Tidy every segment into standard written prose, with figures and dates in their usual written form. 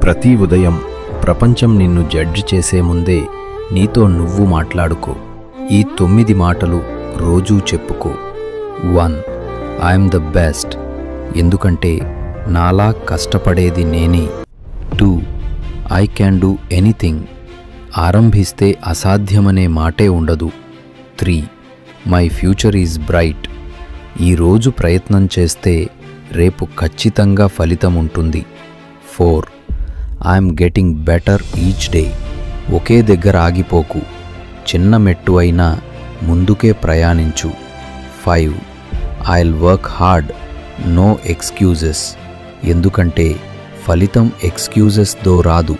ప్రతి ఉదయం ప్రపంచం నిన్ను జడ్జి చేసే ముందే నీతో నువ్వు మాట్లాడుకో. ఈ 9 మాటలు రోజూ చెప్పుకో. 1. ఐఎమ్ ద బెస్ట్, ఎందుకంటే నాలా కష్టపడేది నేనే. 2. ఐ క్యాన్ డూ ఎనీథింగ్, ఆరంభిస్తే అసాధ్యమనే మాటే ఉండదు. 3. మై ఫ్యూచర్ ఈజ్ బ్రైట్, ఈరోజు ప్రయత్నం చేస్తే రేపు ఖచ్చితంగా ఫలితం ఉంటుంది. 4. I'm getting better each day, ఒకే దగ్గర ఆగిపోకు, చిన్న మెట్టు అయినా ముందుకే ప్రయాణించు. 5. I'll work hard, no excuses, ఎందుకంటే ఫలితం ఎక్స్క్యూజెస్తో రాదు,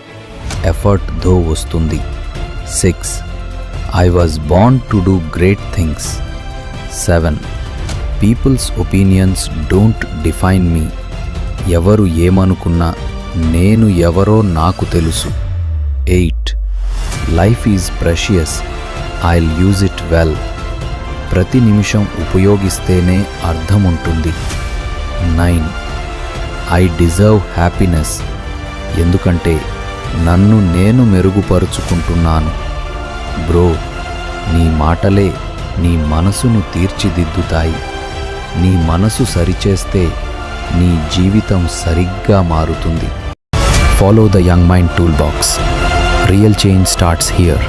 ఎఫర్ట్తో వస్తుంది. 6. I was born to do great things. 7. Peoples opinions don't define me, ఎవరు ఏమనుకున్నా నేను ఎవరో నాకు తెలుసు. 8. Life is precious, I'll use it well, ప్రతి నిమిషం ఉపయోగిస్తేనే అర్థం ఉంటుంది. 9. ఐ డిజర్వ్ హ్యాపీనెస్, ఎందుకంటే నన్ను నేను మెరుగుపరుచుకుంటున్నాను. బ్రో, నీ మాటలే నీ మనసును తీర్చిదిద్దుతాయి. నీ మనసు సరిచేస్తే నీ జీవితం సరిగ్గా మారుతుంది. Follow the Young Mind Toolbox. Real change starts here.